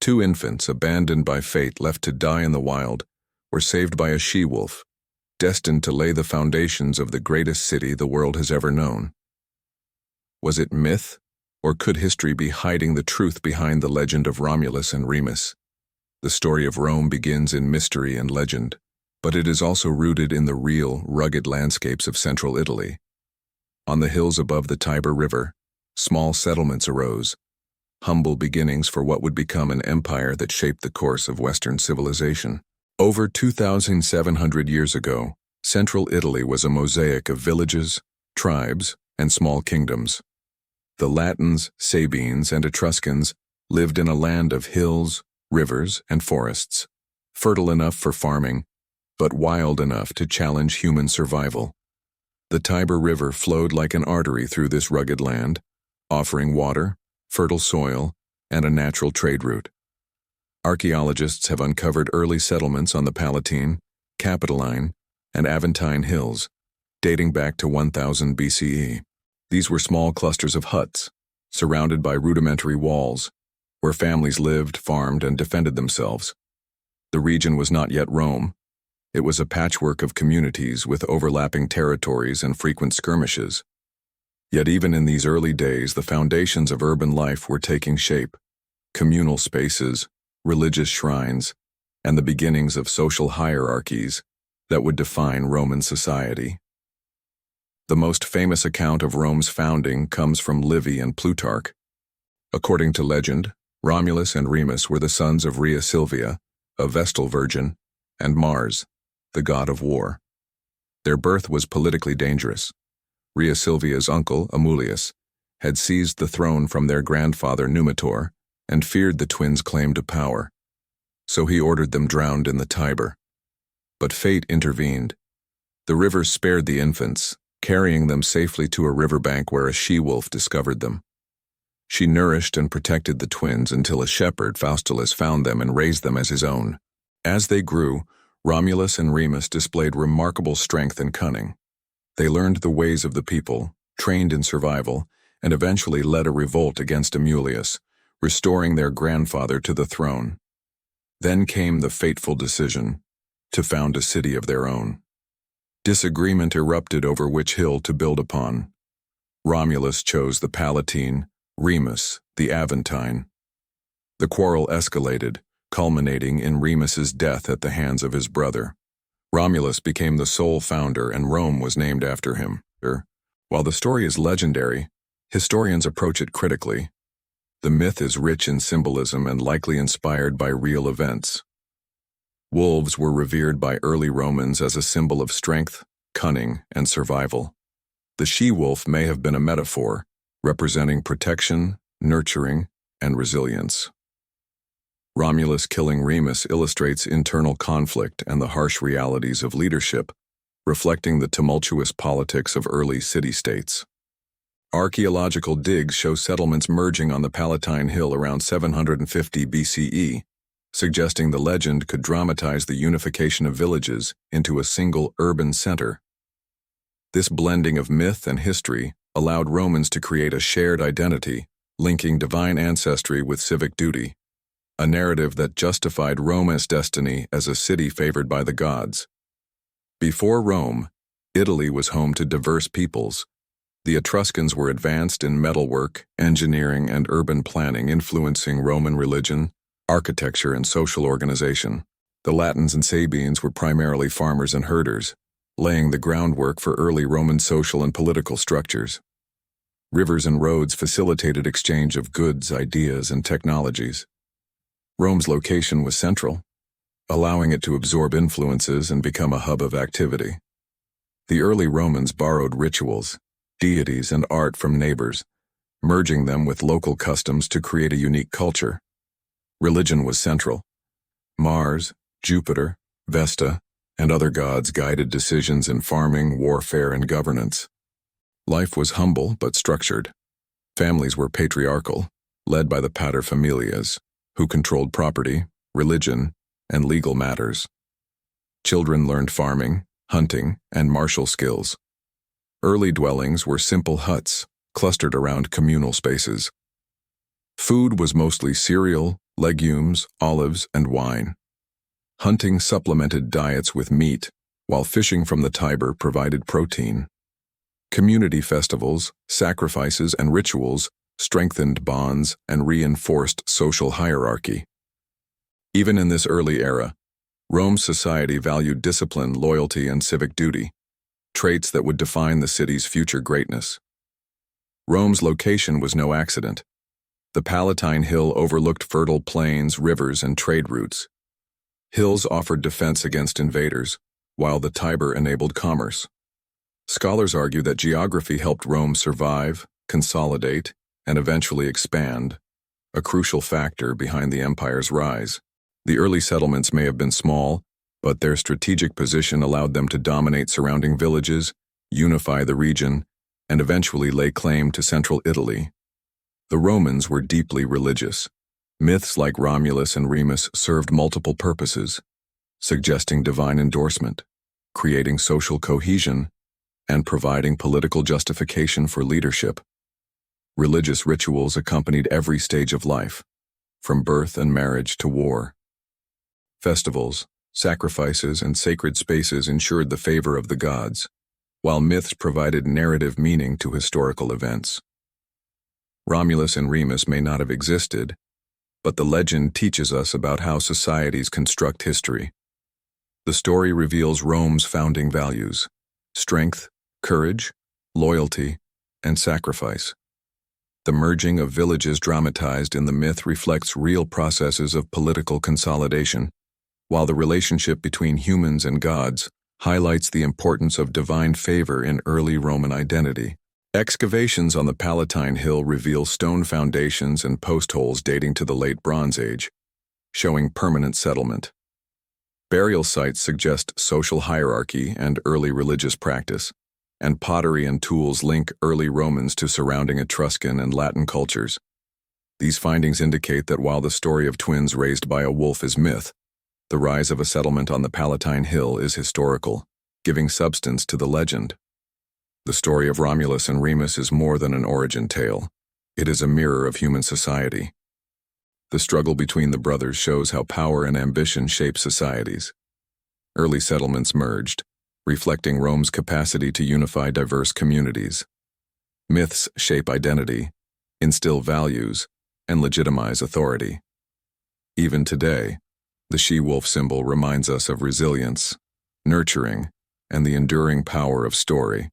Two infants, abandoned by fate, left to die in the wild, were saved by a she-wolf, destined to lay the foundations of the greatest city the world has ever known. Was it myth, or could history be hiding the truth behind the legend of Romulus and Remus? The story of Rome begins in mystery and legend, but it is also rooted in the real, rugged landscapes of central Italy. On the hills above the Tiber River, small settlements arose, humble beginnings for what would become an empire that shaped the course of Western civilization. Over 2,700 years ago, central Italy was a mosaic of villages, tribes, and small kingdoms. The Latins, Sabines, and Etruscans lived in a land of hills, rivers, and forests, fertile enough for farming, but wild enough to challenge human survival. The Tiber River flowed like an artery through this rugged land, offering water, fertile soil, and a natural trade route. Archaeologists have uncovered early settlements on the Palatine, Capitoline, and Aventine Hills, dating back to 1000 BCE. These were small clusters of huts, surrounded by rudimentary walls, where families lived, farmed, and defended themselves. The region was not yet Rome. It was a patchwork of communities with overlapping territories and frequent skirmishes. Yet even in these early days, the foundations of urban life were taking shape: communal spaces, religious shrines, and the beginnings of social hierarchies that would define Roman society. The most famous account of Rome's founding comes from Livy and Plutarch. According to legend, Romulus and Remus were the sons of Rhea Silvia, a Vestal virgin, and Mars, the god of war. Their birth was politically dangerous. Rhea Silvia's uncle, Amulius, had seized the throne from their grandfather Numitor and feared the twins' claim to power, so he ordered them drowned in the Tiber. But fate intervened. The river spared the infants, carrying them safely to a riverbank where a she-wolf discovered them. She nourished and protected the twins until a shepherd, Faustulus, found them and raised them as his own. As they grew, Romulus and Remus displayed remarkable strength and cunning. They learned the ways of the people, trained in survival, and eventually led a revolt against Amulius, restoring their grandfather to the throne. Then came the fateful decision to found a city of their own. Disagreement erupted over which hill to build upon. Romulus chose the Palatine, Remus the Aventine. The quarrel escalated, culminating in Remus's death at the hands of his brother. Romulus became the sole founder, and Rome was named after him. While the story is legendary, historians approach it critically. The myth is rich in symbolism and likely inspired by real events. Wolves were revered by early Romans as a symbol of strength, cunning, and survival. The she-wolf may have been a metaphor, representing protection, nurturing, and resilience. Romulus killing Remus illustrates internal conflict and the harsh realities of leadership, reflecting the tumultuous politics of early city-states. Archaeological digs show settlements merging on the Palatine Hill around 750 BCE, suggesting the legend could dramatize the unification of villages into a single urban center. This blending of myth and history allowed Romans to create a shared identity, linking divine ancestry with civic duty, a narrative that justified Rome's destiny as a city favored by the gods. Before Rome, Italy was home to diverse peoples. The Etruscans were advanced in metalwork, engineering, and urban planning, influencing Roman religion, architecture, and social organization. The Latins and Sabines were primarily farmers and herders, laying the groundwork for early Roman social and political structures. Rivers and roads facilitated exchange of goods, ideas, and technologies. Rome's location was central, allowing it to absorb influences and become a hub of activity. The early Romans borrowed rituals, deities, and art from neighbors, merging them with local customs to create a unique culture. Religion was central. Mars, Jupiter, Vesta, and other gods guided decisions in farming, warfare, and governance. Life was humble but structured. Families were patriarchal, led by the paterfamilias, who controlled property, religion, and legal matters. Children learned farming, hunting, and martial skills. Early dwellings were simple huts, clustered around communal spaces. Food was mostly cereal, legumes, olives, and wine. Hunting supplemented diets with meat, while fishing from the Tiber provided protein. Community festivals, sacrifices, and rituals strengthened bonds and reinforced social hierarchy. Even in this early era, Rome's society valued discipline, loyalty, and civic duty, traits that would define the city's future greatness. Rome's location was no accident. The Palatine Hill overlooked fertile plains, rivers, and trade routes. Hills offered defense against invaders, while the Tiber enabled commerce. Scholars argue that geography helped Rome survive, consolidate, and eventually expand, a crucial factor behind the empire's rise. The early settlements may have been small, but their strategic position allowed them to dominate surrounding villages, unify the region, and eventually lay claim to central Italy. The Romans were deeply religious. Myths like Romulus and Remus served multiple purposes, suggesting divine endorsement, creating social cohesion, and providing political justification for leadership. Religious rituals accompanied every stage of life, from birth and marriage to war. Festivals, sacrifices, and sacred spaces ensured the favor of the gods, while myths provided narrative meaning to historical events. Romulus and Remus may not have existed, but the legend teaches us about how societies construct history. The story reveals Rome's founding values: strength, courage, loyalty, and sacrifice. The merging of villages dramatized in the myth reflects real processes of political consolidation, while the relationship between humans and gods highlights the importance of divine favor in early Roman identity. Excavations on the Palatine Hill reveal stone foundations and post holes dating to the Late Bronze Age, showing permanent settlement. Burial sites suggest social hierarchy and early religious practice, and pottery and tools link early Romans to surrounding Etruscan and Latin cultures. These findings indicate that while the story of twins raised by a wolf is myth, the rise of a settlement on the Palatine Hill is historical, giving substance to the legend. The story of Romulus and Remus is more than an origin tale. It is a mirror of human society. The struggle between the brothers shows how power and ambition shape societies. Early settlements merged, reflecting Rome's capacity to unify diverse communities. Myths shape identity, instill values, and legitimize authority. Even today, the she-wolf symbol reminds us of resilience, nurturing, and the enduring power of story.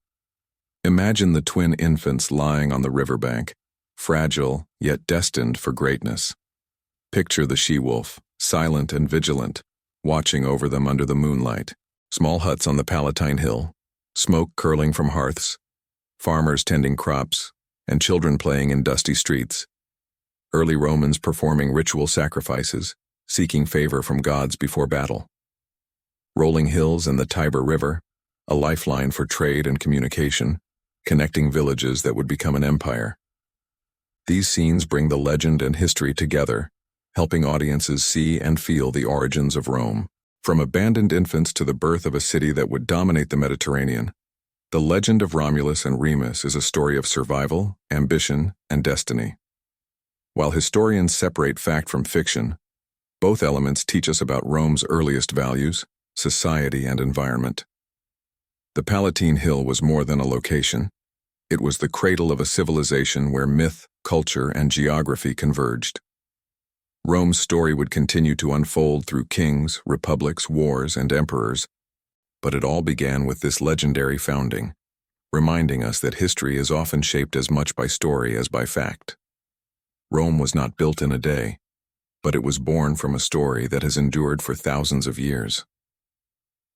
Imagine the twin infants lying on the riverbank, fragile yet destined for greatness. Picture the she-wolf, silent and vigilant, watching over them under the moonlight. Small huts on the Palatine Hill, smoke curling from hearths, farmers tending crops, and children playing in dusty streets. Early Romans performing ritual sacrifices, seeking favor from gods before battle. Rolling hills and the Tiber River, a lifeline for trade and communication, connecting villages that would become an empire. These scenes bring the legend and history together, helping audiences see and feel the origins of Rome. From abandoned infants to the birth of a city that would dominate the Mediterranean, the legend of Romulus and Remus is a story of survival, ambition, and destiny. While historians separate fact from fiction, both elements teach us about Rome's earliest values, society, and environment. The Palatine Hill was more than a location. It was the cradle of a civilization where myth, culture, and geography converged. Rome's story would continue to unfold through kings, republics, wars, and emperors, but it all began with this legendary founding, reminding us that history is often shaped as much by story as by fact. Rome was not built in a day, but it was born from a story that has endured for thousands of years.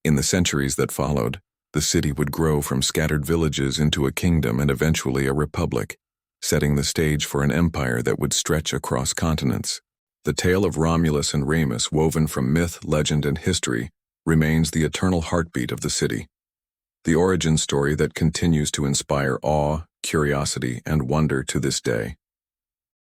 In the centuries that followed, the city would grow from scattered villages into a kingdom and eventually a republic, setting the stage for an empire that would stretch across continents. The tale of Romulus and Remus, woven from myth, legend, and history, remains the eternal heartbeat of the city. The origin story that continues to inspire awe, curiosity, and wonder to this day.